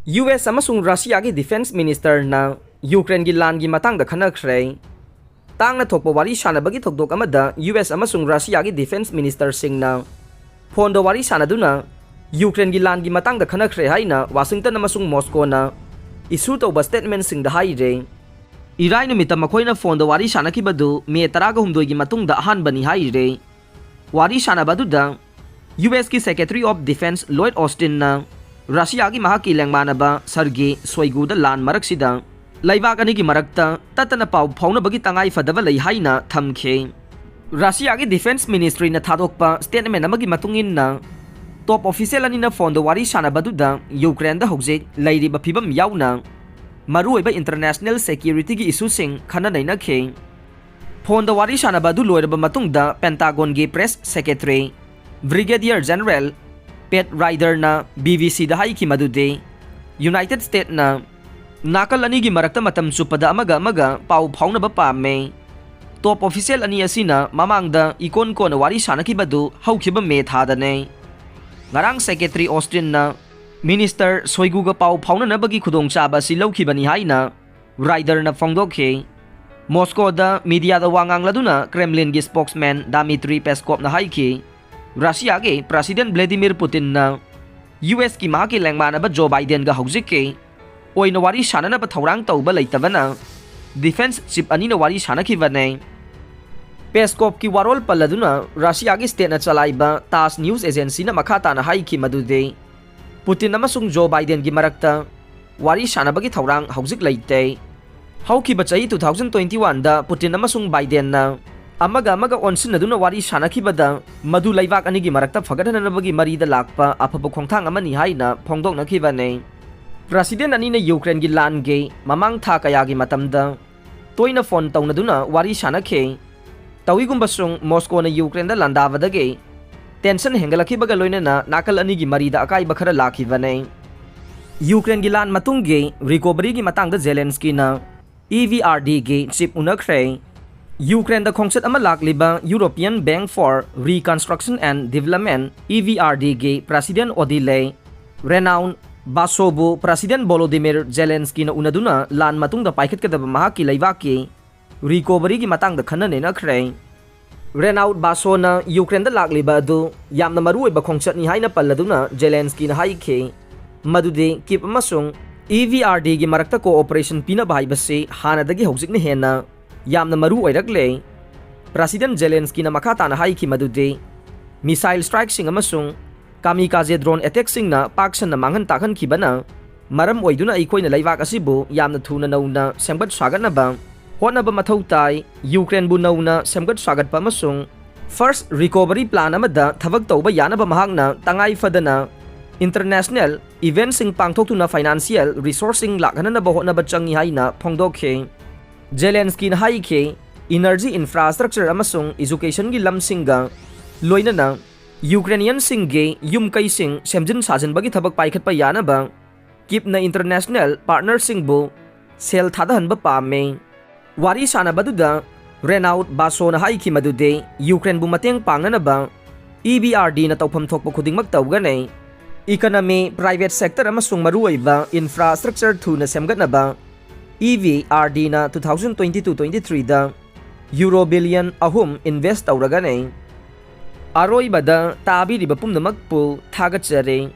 US amasung Russia gi defense minister na Ukraine gi lan gi matangda Khannakhre tangna thokpa wari sanabagi thokdok amada US amasung Russia gi defense minister singna phone do wari sanaduna Ukraine gi lan gi matangda Khannakhre haina Washington amasung Moscow na issue tawba statement sing da haire irai numita makoina phone do wari sanakibadu me 13 gi matungda ahanbani haire wari sanabadu da US ki Secretary of Defense Lloyd Austin na Russia gi mahaki lengmanaba Sergei Shoigu da lan maraksida laibak ani gi marakta tatana pau phauna bagi tangai fadaba lei haina thamkhe Russia gi Defense Ministry na thadokpa statement amagi matungin na top official ani na phone do wari sanabadu da Ukraine da hojek lairiba phibam yauna maruiba international security gi issue sing khana naina khe phone do wari sanabadu loiraba matungda Pentagon gi press secretary Brigadier General Pet Ryder na BBC da hai ki madude United States na nakal ani gi marakta matam supada amaga pau phauna ba pame top official ani asina mamangda ikon ko na wari sanaki badu haukiba me thada ne ngarang secretary Austin na minister Shoigu ga pau phauna na bagi khudong chaba si lauki bani haina Ryder na phongdokhe Moscow da media da wangang laduna Kremlin gi spokesman Dmitry Peskov na haiki Russia ke President Vladimir Putin na US ki mahaki lengmana ba Joe Biden ga hojik ke oina wari sanana ba thorang tauba leitabana defense chief ani na wari sanaki bane Peskov ki warol paladuna Russia ki state na chalaiba TASS news agency na makhata na hai ki madude Putin amasung Joe Biden gi marakta wari sanaba gi thorang hojik leite hauki ba chai 2021 da Putin amasung Biden na amaga onsin aduna wari sanakibada madu laibak ani gi marakta fagadanabagi marida lakpa apapa khongthang amani haina phongdok nakhibane president ani na Ukraine gi lan ge mamang tha kaya gi matamda toina phone tawnaduna wari sanakhe tawigumba sung Moscow na Ukraine da landavada ge tension hengalakhibaga loina na nakal ani gi marida akai bakhara lakhibane Ukraine gi lan matungge recovery gi matangda Zelensky na EVRD ge chief Khannakhre Ukraine da khongset ama lakliba European Bank for Reconstruction and Development EVRD ge President Odile renowned Basobu President Volodymyr Zelensky na unaduna lan matungda paikhet kadaba mahaki laibaki recovery gi matang da khanna ne na khre renowned Baso na Ukraine da lakliba adu yamna maru ba khongset ni haina palladuna Zelensky na haikhe madude kip amasung EVRD gi marakta cooperation pina bai base hana dagi hojik ne hena yamna maru oirakle President Zelensky na makata na haiki madude missile strike sing amasung kamikaze drone attack sing na paksan na manghan takhan khibana maram oiduna ikoi na laibak asibu yamna thuna nauna semgat swagat na ba hona ba mathau tai Ukraine bu nauna semgat swagat pa amasung first recovery plan amada thabak tauba yana ba mahangna tangai fadana international event sing pangthok tuna financial resourcing lakhana na ba hona ba changi haina phongdokhe Zelensky na haike energy infrastructure amasung education gi lamsinga loinana Ukrainian singge yumkai sing semjin sajan bagi thabak paikhat pa yana ba kip na international partner singbu sel thadahan ba pame wari sana baduda renowned Baso na haiki madude Ukraine bu mateng pangna ba EBRD na tawpham thokpa khudingmak tawganai economy private sector amasung maruai ba infrastructure thuna semgat na ba EVRD na 2022-23 da Euro billion ahum invest tauragane aroi bada tabi riba pumnamak pu thagat jare